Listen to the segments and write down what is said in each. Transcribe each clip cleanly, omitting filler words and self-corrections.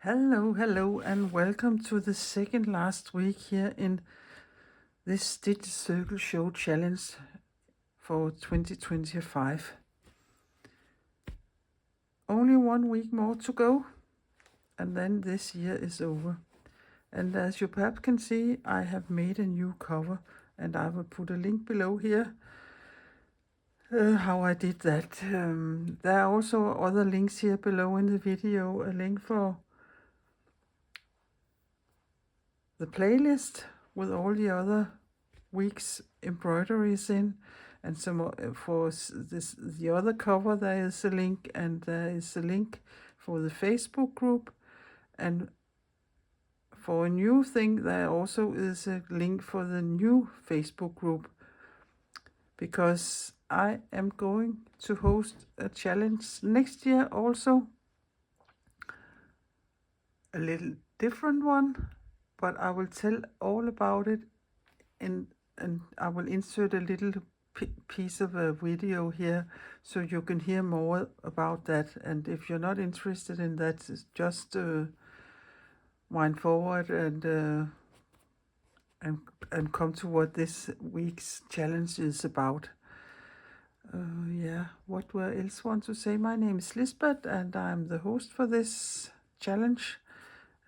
Hello, and welcome to the second last week here in this Stitch Circle Show Challenge for 2025. Only 1 week more to go, and then this year is over. And as you perhaps can see, I have made a new cover, and I will put a link below here how I did that. There are also other links here below in the video, a link for the playlist with all the other week's embroideries in, and some for the other cover there is a link, and there is a link for the Facebook group, and for a new thing there also is a link for the new Facebook group, because I am going to host a challenge next year also, a little different one, but I will tell all about it and I will insert a little piece of a video here so you can hear more about that. And if you're not interested in that, just wind forward and come to what this week's challenge is about. What else want to say? My name is Lisbeth, and I'm the host for this challenge.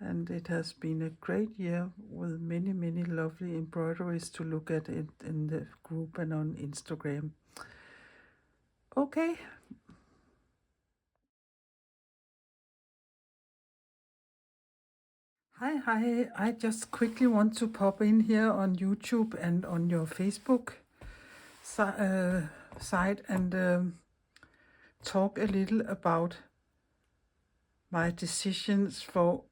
And it has been a great year with many lovely embroideries to look at it in the group and on Instagram. Okay. Hi. I just quickly want to pop in here on YouTube and on your Facebook site and talk a little about my decisions for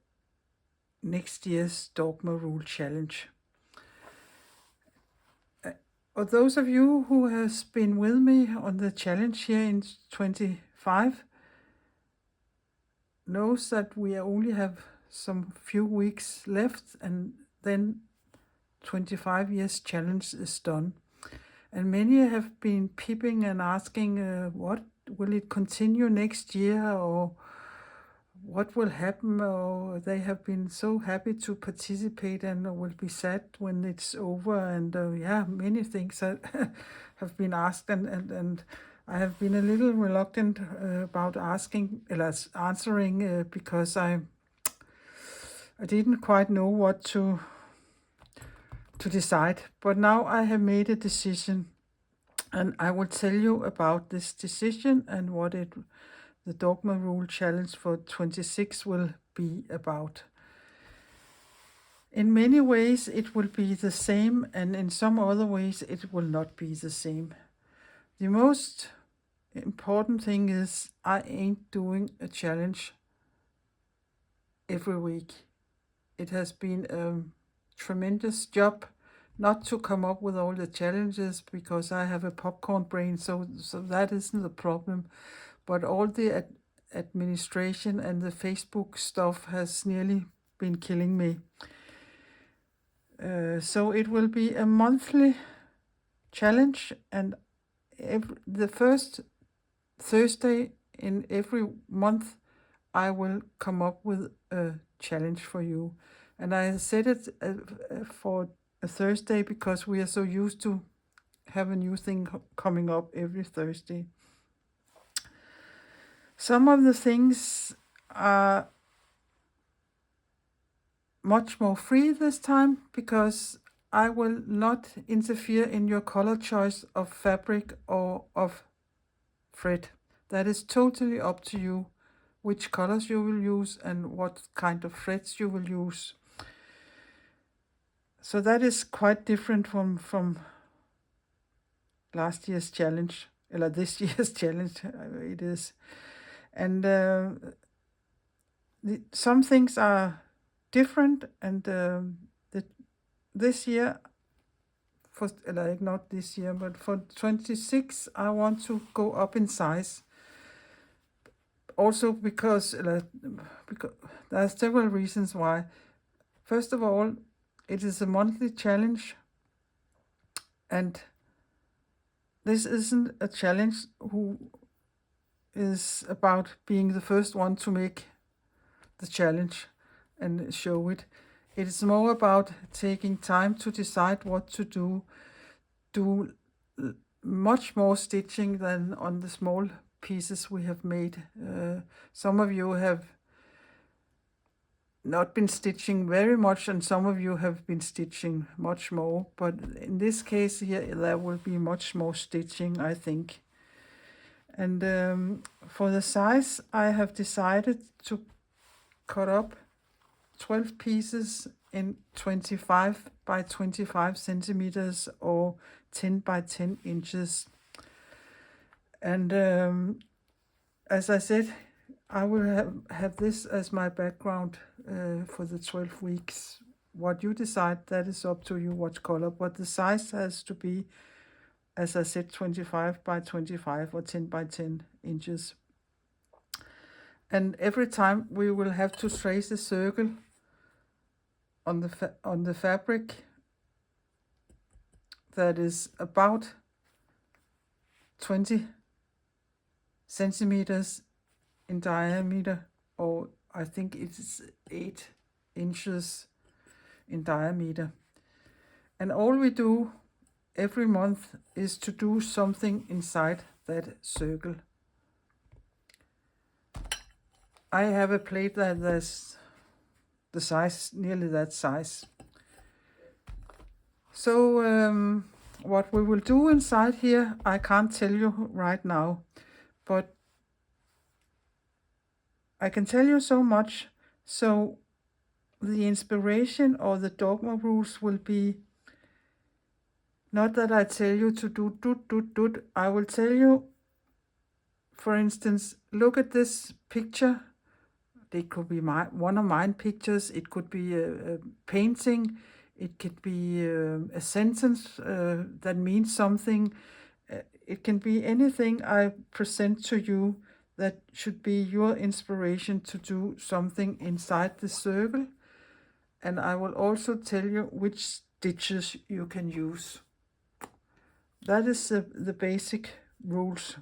next year's Dogma Rule Challenge. For those of you who has been with me on the challenge here in 25 knows that we only have some few weeks left, and then 25 years challenge is done. And many have been peeping and asking, what will it continue next year, or what will happen, or they have been so happy to participate and will be sad when it's over, and many things that have been asked, and I have been a little reluctant about answering because I didn't quite know what to decide. But now I have made a decision, and I will tell you about this decision and what the Dogma Rule Challenge for 26 will be about. In many ways it will be the same, and in some other ways it will not be the same. The most important thing is I ain't doing a challenge every week. It has been a tremendous job not to come up with all the challenges, because I have a popcorn brain, so that isn't the problem. But all the administration and the Facebook stuff has nearly been killing me. So it will be a monthly challenge, and the first Thursday in every month I will come up with a challenge for you. And I said it for a Thursday because we are so used to have a new thing coming up every Thursday. Some of the things are much more free this time, because I will not interfere in your color choice of fabric or of thread. That is totally up to you, which colors you will use and what kind of threads you will use. So that is quite different from last year's challenge, or this year's challenge. It is. And some things are different, and this year, not this year, but for 26, I want to go up in size. Also because there are several reasons why. First of all, it is a monthly challenge, and this isn't a challenge who is about being the first one to make the challenge. and show it. It is more about taking time to decide what to do. Do much more stitching than on the small pieces we have made. Some of you have not been stitching very much, and some of you have been stitching much more, but in this case here there will be much more stitching, I think. And for the size, I have decided to cut up 12 pieces in 25 by 25 centimeters or 10 by 10 inches. And as I said, I will have this as my background for the 12 weeks. What you decide, that is up to you, what color, but the size has to be, as I said, 25 by 25 or 10 by 10 inches. And every time we will have to trace a circle on the fabric that is about 20 centimeters in diameter, or I think it's 8 inches in diameter. And all we do every month is to do something inside that circle. I have a plate that is the size, nearly that size. So what we will do inside here, I can't tell you right now, but I can tell you so much. So the inspiration or the dogma rules will be not that I tell you to do. I will tell you, for instance, look at this picture. It could be one of mine pictures. It could be a painting. It could be a sentence that means something. It can be anything I present to you that should be your inspiration to do something inside the circle. And I will also tell you which stitches you can use. That is the basic rules.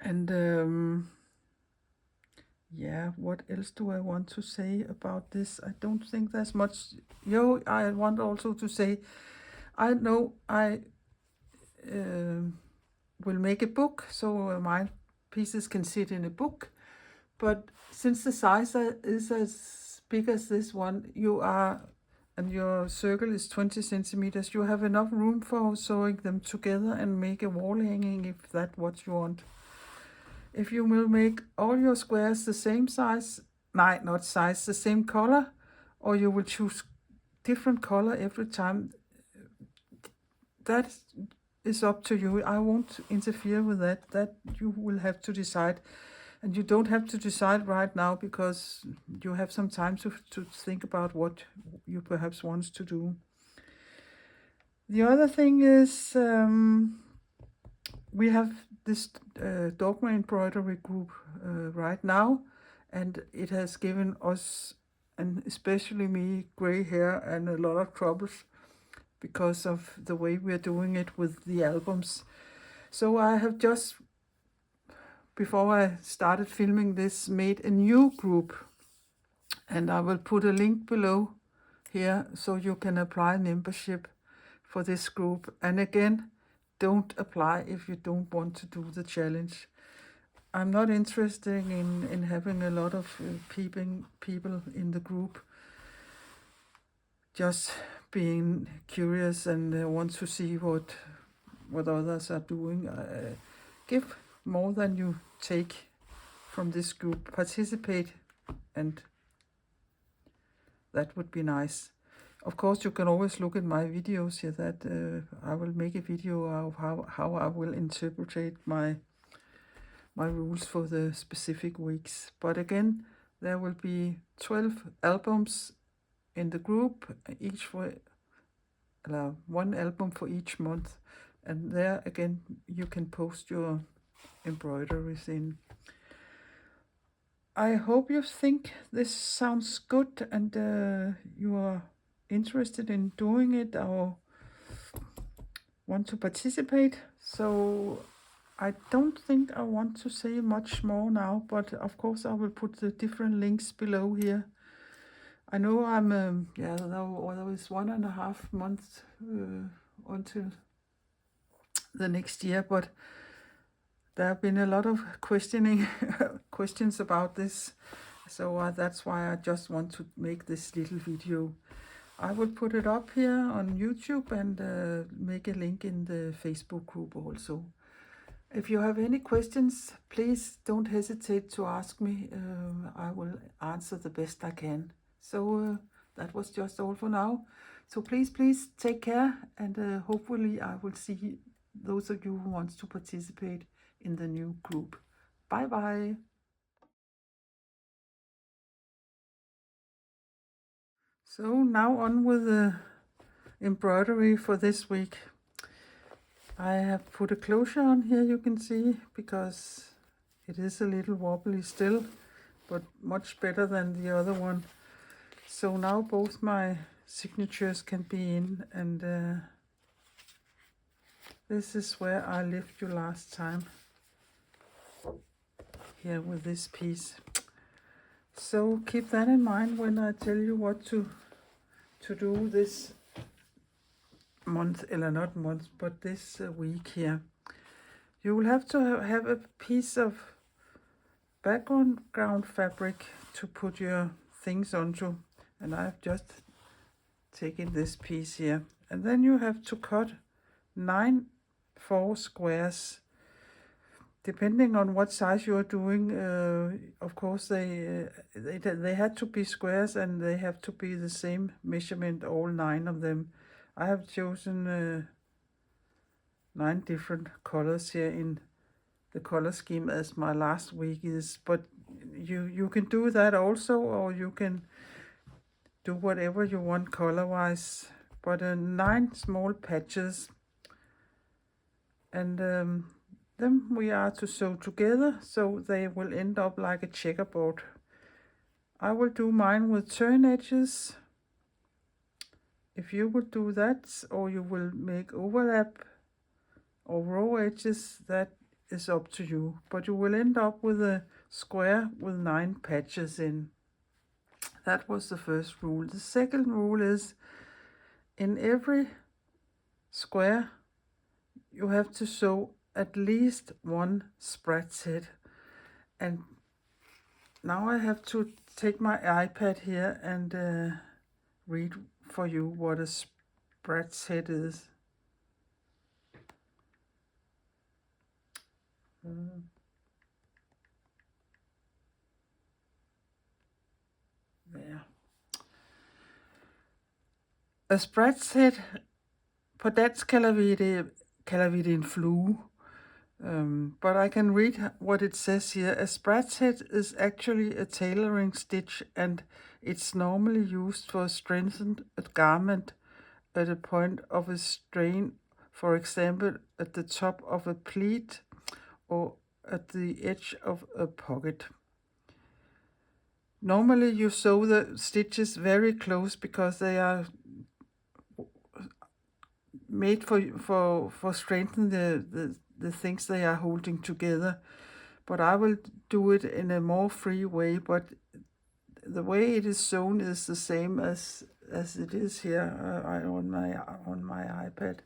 And yeah, what else do I want to say about this? I don't think there's much. I want also to say, I know I will make a book, so my pieces can sit in a book. But since the size is as big as this one, and your circle is 20 centimeters, you have enough room for sewing them together and make a wall hanging if that's what you want. If you will make all your squares the same size, not size, the same color, or you will choose different color every time, that is up to you. I won't interfere with that. That you will have to decide. And you don't have to decide right now because you have some time to think about what you perhaps want to do. The other thing is we have this Dogma embroidery group right now, and it has given us, and especially me, gray hair and a lot of troubles because of the way we're doing it with the albums. So I have just, before I started filming this, made a new group, and I will put a link below here so you can apply membership for this group. And again, don't apply if you don't want to do the challenge. I'm not interested in having a lot of people in the group just being curious and want to see what others are doing. Give more than you take from this group. Participate, and that would be nice. Of course, you can always look at my videos here that I will make a video of how I will interpret my rules for the specific weeks. But again, there will be 12 albums in the group, each for one album for each month. And there again, you can post your embroideries in. I hope you think this sounds good and you are interested in doing it or want to participate. So I don't think I want to say much more now, but of course I will put the different links below here. I know I'm, there is 1.5 months until the next year, but there have been a lot of questions about this, so that's why I just want to make this little video. I will put it up here on YouTube and make a link in the Facebook group also. If you have any questions, please don't hesitate to ask me. I will answer the best I can. So that was just all for now. So please take care, and hopefully I will see those of you who want to participate in the new group. Bye bye. So now on with the embroidery for this week. I have put a closure on here, you can see, because it is a little wobbly still, but much better than the other one. So now both my signatures can be in, and this is where I left you last time, here with this piece. So keep that in mind when I tell you what to do this month, or not month, but this week here. You will have to have a piece of background fabric to put your things onto, and I've just taken this piece here. And then you have to cut 9 4 squares, depending on what size you are doing. Of course they had to be squares, and they have to be the same measurement, all 9 of them. I have chosen 9 different colors here in the color scheme as my last week is, but you can do that also, or you can do whatever you want color wise. But 9 small patches, and then we are to sew together so they will end up like a checkerboard. I will do mine with turn edges. If you will do that, or you will make overlap or row edges, that is up to you, but you will end up with a square with 9 patches in. That was the first rule. The second rule is, in every square you have to sew at least 1 sprat head. And now I have to take my iPad here and read for you what a sprat head is. There. A sprat head, på dansk kalder vi det en flue. But I can read what it says here. A sprat head is actually a tailoring stitch, and it's normally used for strengthening a garment at a point of a strain, for example at the top of a pleat or at the edge of a pocket. Normally you sew the stitches very close because they are made for strengthening the things they are holding together. But I will do it in a more free way, but the way it is sewn is the same as it is here on my iPad.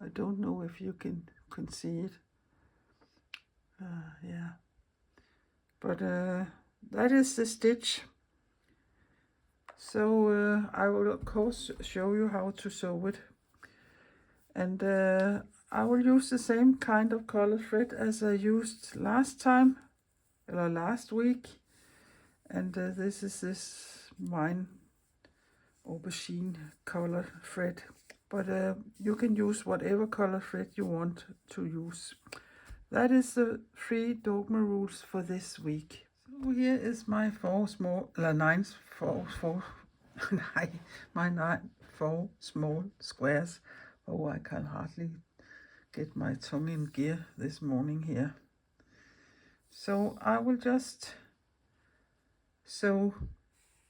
I don't know if you can see it. Yeah, but that is the stitch. So I will of course show you how to sew it, and I will use the same kind of color thread as I used last time, or last week, and this is this wine aubergine color thread, but you can use whatever color thread you want to use. That is the 3 Dogma rules for this week. So here is my 4 small squares. Oh, I can hardly get my tongue in gear this morning here. So I will just sew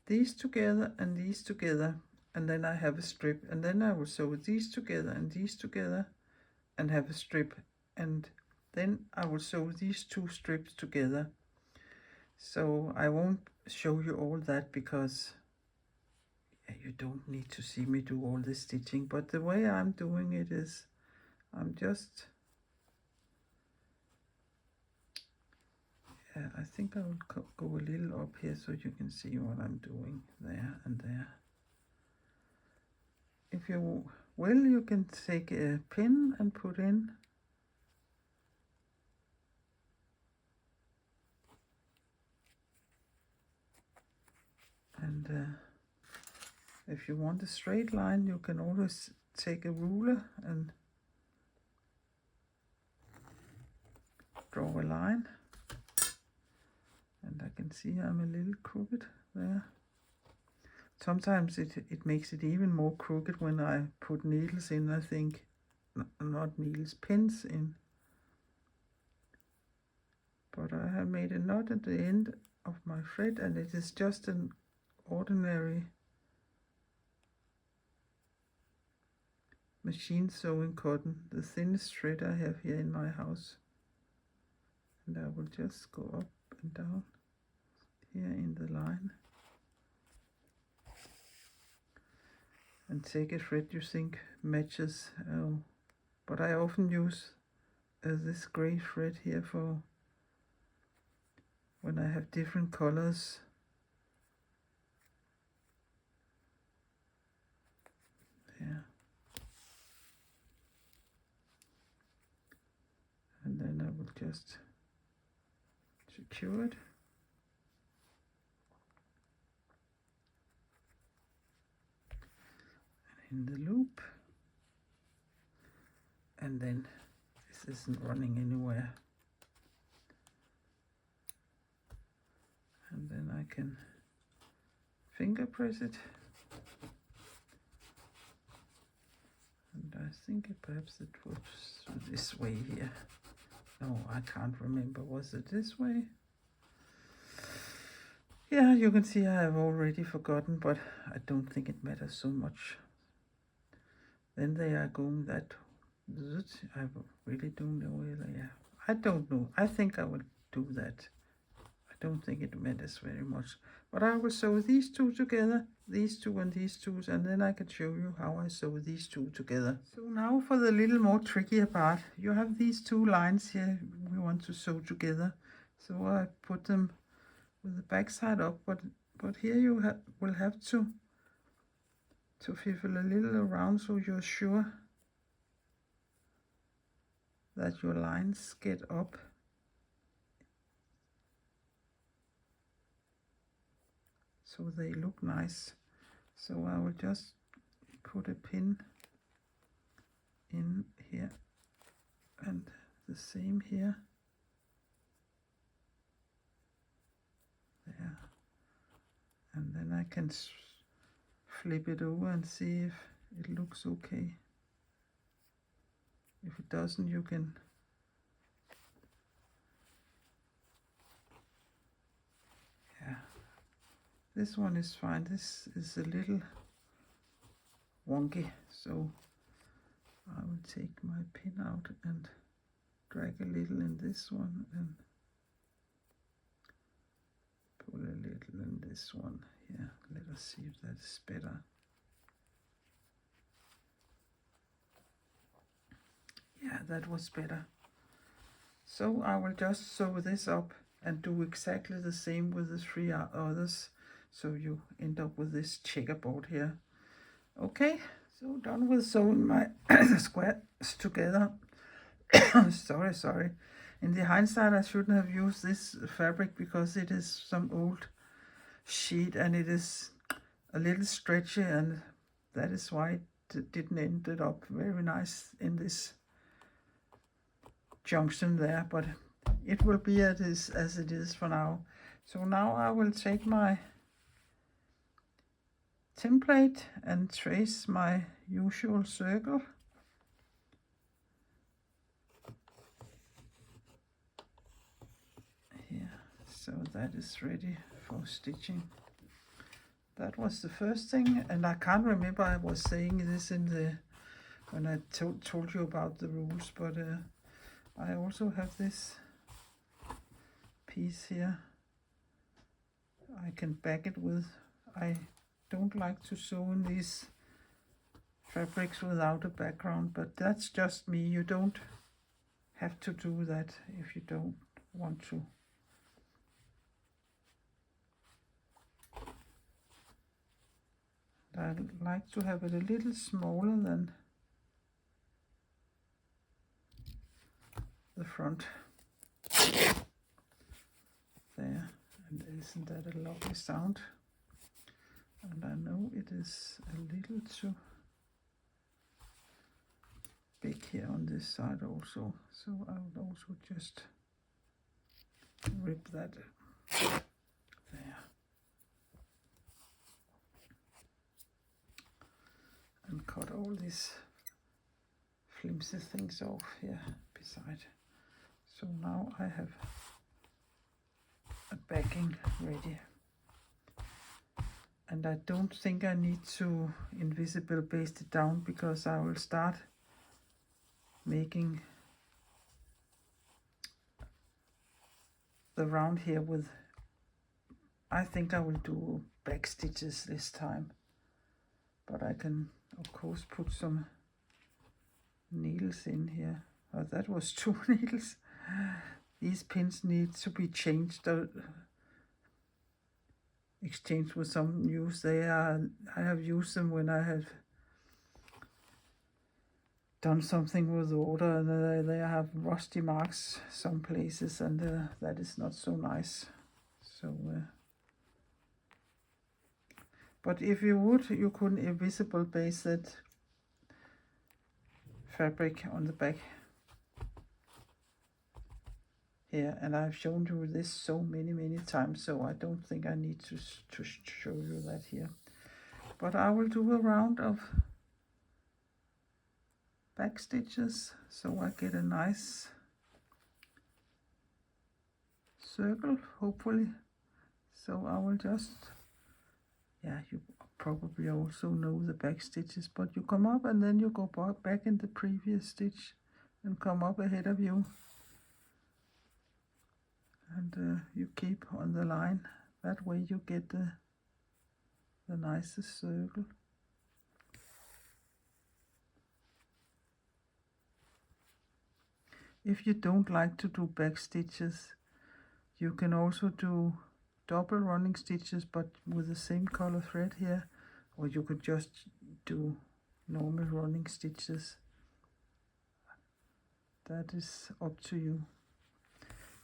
these together and these together, and then I have a strip, and then I will sew these together and these together and have a strip, and then I will sew these two strips together. So I won't show you all that because you don't need to see me do all this stitching, but the way I'm doing it is I'm just I think I will go a little up here so you can see what I'm doing there and there. If you will, you can take a pin and put in. And if you want a straight line, you can always take a ruler and draw a line. And I can see I'm a little crooked there. Sometimes it makes it even more crooked when I put needles in, I think. Not needles, pins in. But I have made a knot at the end of my thread, and it is just an ordinary machine sewing cotton, the thinnest thread I have here in my house. And I will just go up and down here in the line and take a thread you think matches. But I often use this gray thread here for when I have different colors. There. And then I will just secure it. In the loop, and then this isn't running anywhere, and then I can finger press it, and I think perhaps it was this way here. No, I can't remember. Was it this way? Yeah, you can see I have already forgotten, but I don't think it matters so much. Then they are going that. I really don't know where they are. I don't know. I think I will do that. I don't think it matters very much. But I will sew these two together, these two and these two, and then I can show you how I sew these two together. So now for the little more trickier part. You have these two lines here we want to sew together. So I put them with the back side up, but here you will have to fiddle a little around so you're sure that your lines get up. So they look nice. So I will just put a pin in here and the same here. There. And then I can flip it over and see if it looks okay. If it doesn't, you can this one is fine. This is a little wonky, so I will take my pin out and drag a little in this one and pull a little in this one here. Let us see if that is better. Yeah, that was better. So I will just sew this up and do exactly the same with the three others. So you end up with this checkerboard here. Okay, so done with sewing my squares together. Sorry. In the hindsight, I shouldn't have used this fabric because it is some old sheet and it is a little stretchy, and that is why it didn't end up very nice in this junction there, but it will be as it is for now. So now I will take my template and trace my usual circle. Here, so that is ready for stitching. That was the first thing, and I can't remember I was saying this in the when I told you about the rules, but I also have this piece here I can back it with. I don't like to sew in these fabrics without a background, but that's just me. You don't have to do that if you don't want to. I like to have it a little smaller than the front. There, and isn't that a lovely sound? And I know it is a little too big here on this side also, so I'll also just rip that there and cut all these flimsy things off here beside. So now I have a backing ready, and I don't think I need to invisible baste it down, because I will start making the round here with, I think I will do back stitches this time, but I can of course put some needles in here. Oh, that was 2 needles. These pins need to be changed, exchanged with some use. I have used them when I have done something with water, and they have rusty marks some places, and that is not so nice. So but if you would, you could invisible baste that fabric on the back here, and I've shown you this so many times, so I don't think I need to show you that here. But I will do a round of back stitches so I get a nice circle, hopefully. So I will just, yeah, you probably also know the back stitches, but you come up and then you go back in the previous stitch and come up ahead of you, and you keep on the line. That way you get the nicest circle. If you don't like to do back stitches, you can also do double running stitches, but with the same color thread here, or you could just do normal running stitches. That is up to you.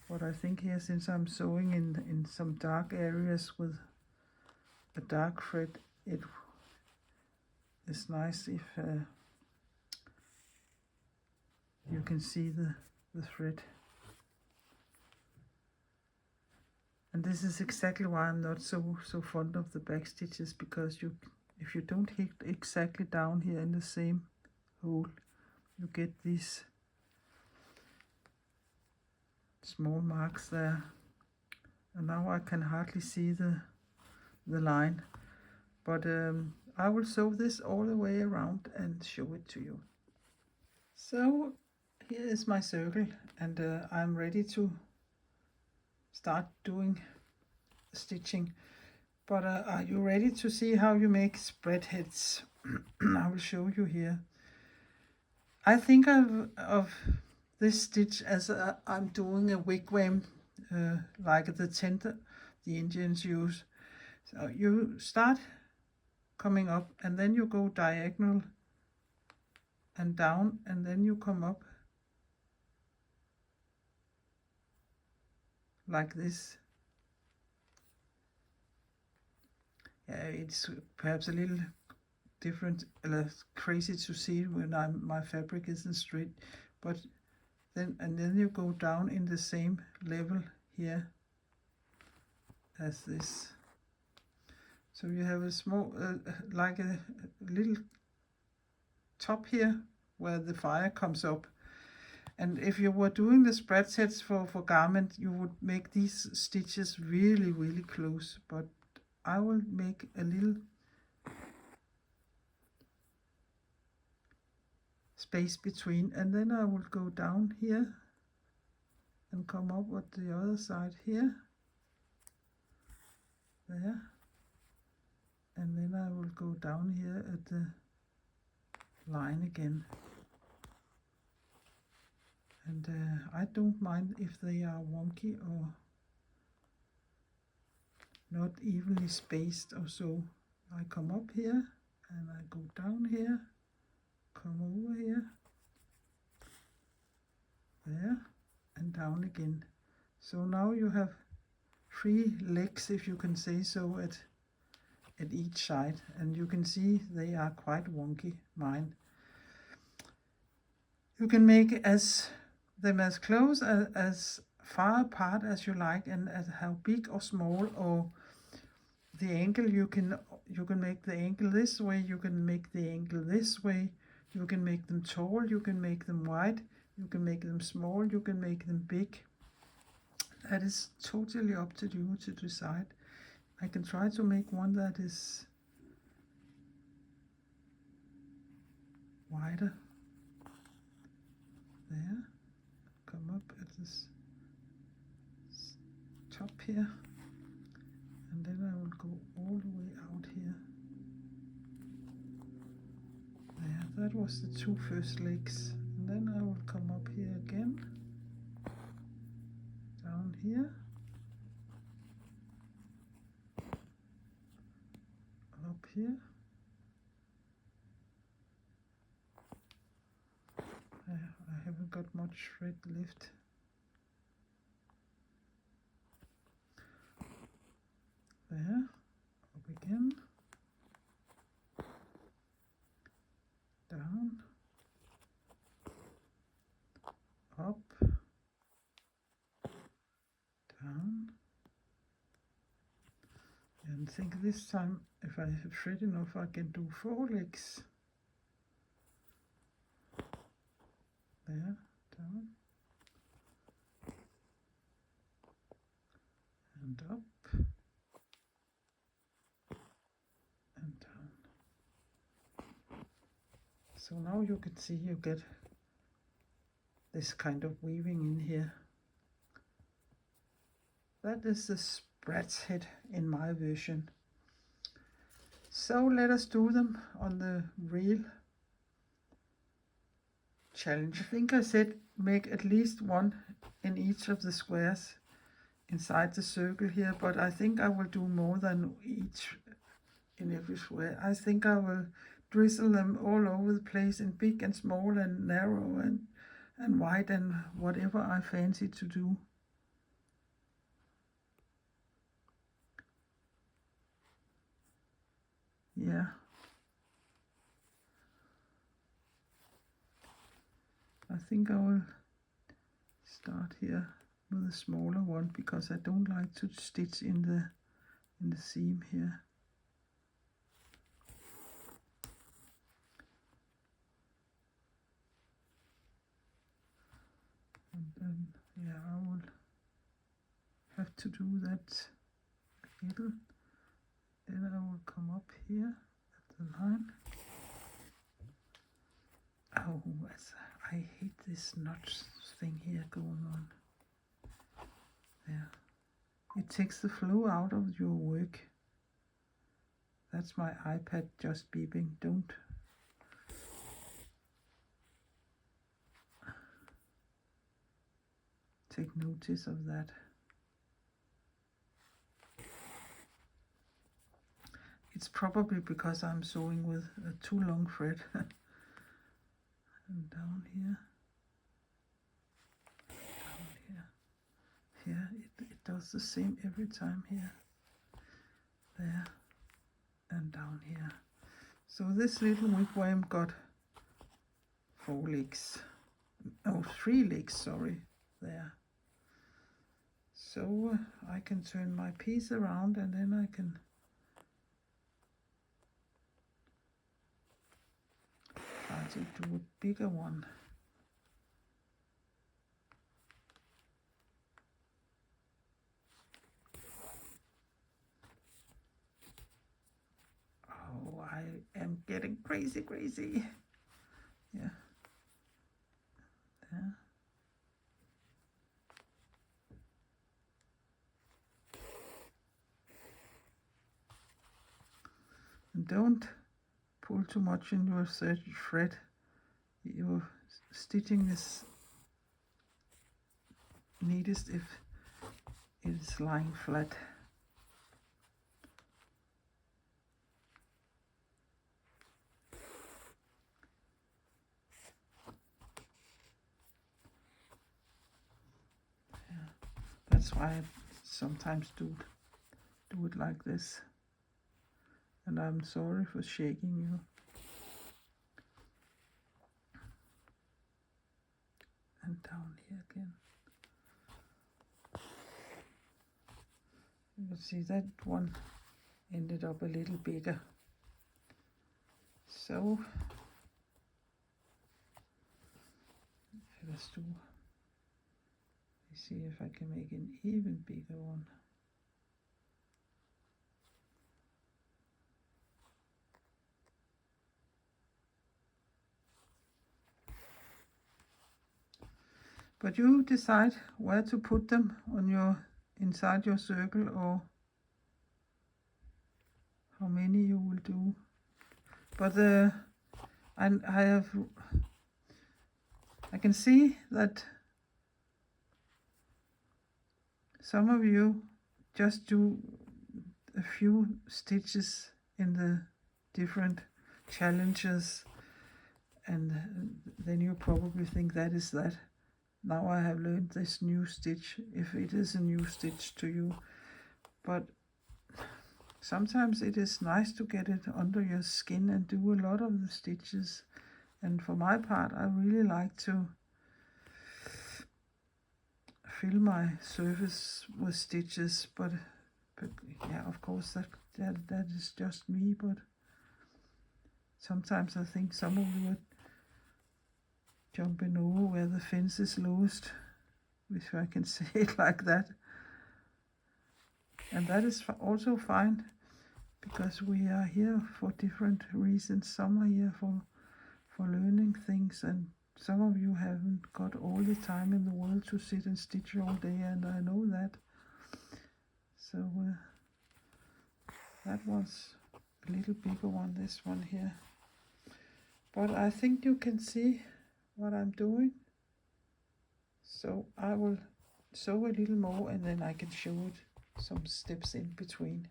But I think here, since I'm sewing in some dark areas with a dark thread, it is nice if you can see the thread. And this is exactly why I'm not so fond of the back stitches, because if you don't hit exactly down here in the same hole, you get these small marks there. And now I can hardly see the line, but I will sew this all the way around and show it to you. So here is my circle, and I'm ready to start doing stitching. But are you ready to see how you make spread heads? I will show you here. I think of this stitch as I'm doing a wigwam, like the tent the Indians use. So you start coming up, and then you go diagonal and down, and then you come up like this. Yeah, it's perhaps a little different, crazy to see when my fabric isn't straight, but then you go down in the same level here as this. So you have a small, like a little top here where the fire comes up. And if you were doing the spread sets for garment, you would make these stitches really close, but I will make a little space between, and then I will go down here and come up at the other side here, there, and then I will go down here at the line again. And I don't mind if they are wonky or not evenly spaced or so. I come up here and I go down here, come over here, there, and down again. So now you have 3 legs, if you can say so, at each side, and you can see they are quite wonky, mine. You can make them as close as far apart as you like, and as how big or small, or the angle, you can make the angle this way, you can make the angle this way, you can make them tall, you can make them wide, you can make them small, you can make them big. That is totally up to you to decide. I can try to make one that is wider. There, come up at this top here, and then I will go all the way out here. There, that was the 2 first legs. And then I will come up here again, down here, up here. I haven't got much thread left. There, up again, down, up, down, and I think this time, if I have thread enough, I can do 4 legs. There, down, and up, and down. So now you can see you get this kind of weaving in here. That is the sprat's head in my version. So let us do them on the real challenge. I think I said make at least 1 in each of the squares inside the circle here, but I think I will do more than each in every square. I think I will drizzle them all over the place, in big and small and narrow and wide and whatever I fancy to do. Yeah. I think I will start here with a smaller one, because I don't like to stitch in the seam here. And then, yeah, I will have to do that a little. Then I will come up here at the line. Oh, I hate this notch thing here going on. There. It takes the flow out of your work. That's my iPad just beeping. Don't. Take notice of that. It's probably because I'm sewing with a too long thread. And down here. Down here. Here, it does the same every time here. There. And down here. So this little wigwam got 4 legs. Oh, 3 legs, sorry. There. So I can turn my piece around, and then I can try to do a bigger one. Oh, I am getting crazy. Yeah. There. don't pull too much in your thread. Your stitching is neatest if it is lying flat. That's why I sometimes do it like this. And I'm sorry for shaking you. And down here again. You can see that one ended up a little bigger. So let's see if I can make an even bigger one. But you decide where to put them on inside your circle, or how many you will do. But I can see that some of you just do a few stitches in the different challenges, and then you probably think that is that. Now I have learned this new stitch, if it is a new stitch to you. But sometimes it is nice to get it under your skin and do a lot of the stitches. And for my part, I really like to fill my surface with stitches, but yeah, of course that is just me. But sometimes I think some of you are jumping over where the fence is lowest, if I can say it like that. And that is also fine, because we are here for different reasons. Some are here for learning things, and some of you haven't got all the time in the world to sit and stitch all day, and I know that. So that was a little bigger one, this one here. But I think you can see what I'm doing. So I will sew a little more, and then I can show it some steps in between.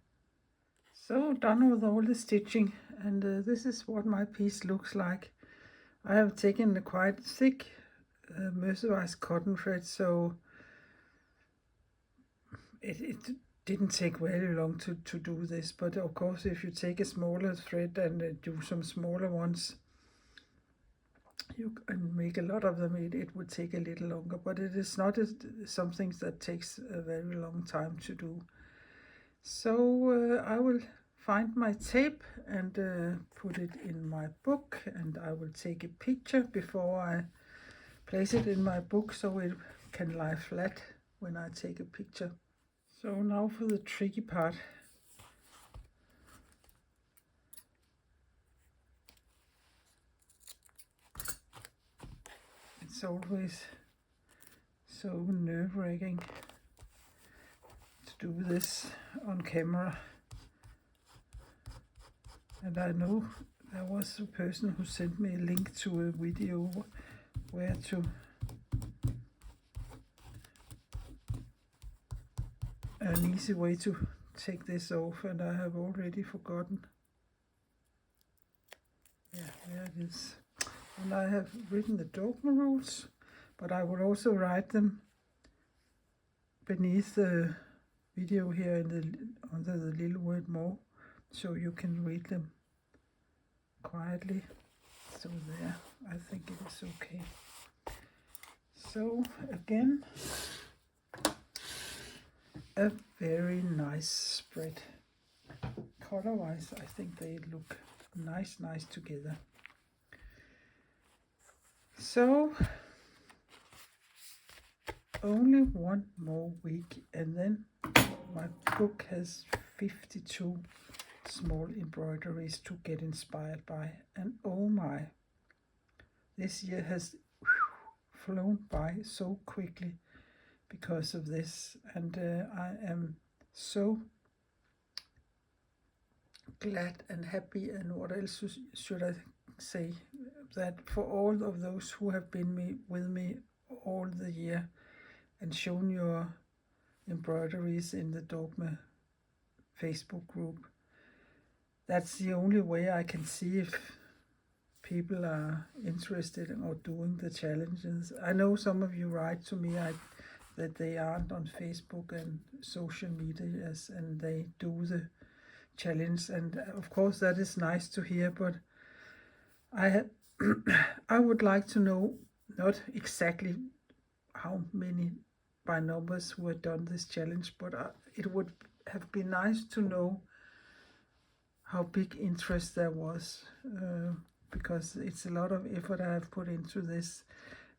So done with all the stitching, and this is what my piece looks like. I have taken a quite thick mercerized cotton thread, so it didn't take very long to do this. But of course, if you take a smaller thread and do some smaller ones, you can make a lot of them. It would take a little longer, but it is not something that takes a very long time to do. So I will find my tape and put it in my book, and I will take a picture before I place it in my book, so it can lie flat when I take a picture. So now for the tricky part. It's always so nerve-wracking to do this on camera. And I know there was a person who sent me a link to a video where to an easy way to take this off, and I have already forgotten. Yeah, there it is. And I have written the Dogma rules, but I will also write them beneath the video here under the little word more, so you can read them quietly. So there, I think it is okay. So again, a very nice spread. Color-wise, I think they look nice together. So only one more week, and then my book has 52 small embroideries to get inspired by. And oh my, this year has flown by so quickly because of this, and I am so glad and happy, and what else should I say, that for all of those who have been with me all the year and shown your embroideries in the Dogma Facebook group. That's the only way I can see if people are interested or doing the challenges. I know some of you write to me that they aren't on Facebook and social media, and they do the challenge, and of course that is nice to hear, but I would like to know not exactly how many by numbers who had done this challenge, but it would have been nice to know how big interest there was, because it's a lot of effort I have put into this,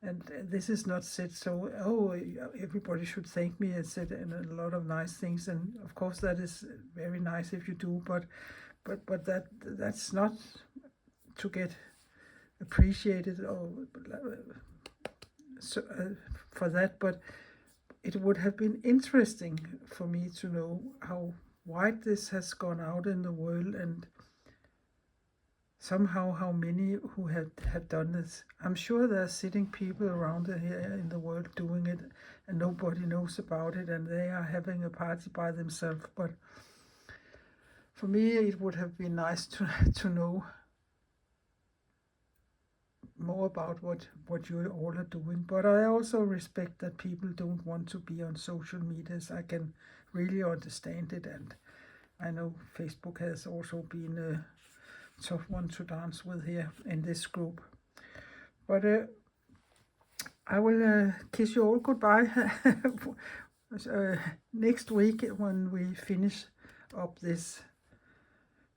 and this is not said so, oh, everybody should thank me, and said a lot of nice things, and of course that is very nice if you do, but that's not to get appreciated or so, for that, but it would have been interesting for me to know how wide this has gone out in the world, and somehow how many who have done this. I'm sure there are sitting people around here in the world doing it, and nobody knows about it, and they are having a party by themselves, but for me it would have been nice to know more about what you all are doing. But I also respect that people don't want to be on social medias. I can really understand it, and I know Facebook has also been a tough one to dance with here in this group. But I will kiss you all goodbye next week when we finish up this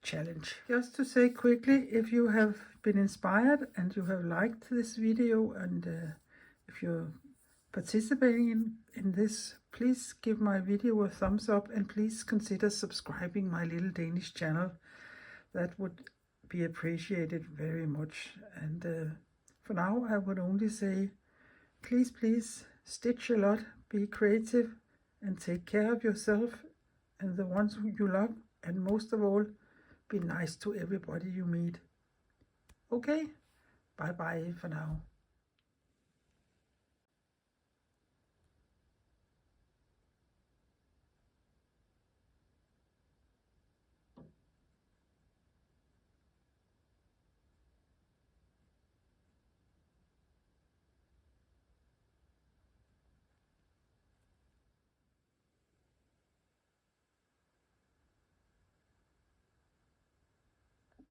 challenge. Just to say quickly, if you have been inspired and you have liked this video, and if you're participating in this, please give my video a thumbs up, and please consider subscribing my little Danish channel. That would be appreciated very much. And for now I would only say, please stitch a lot, be creative, and take care of yourself and the ones who you love, and most of all, be nice to everybody you meet. Okay, bye bye for now.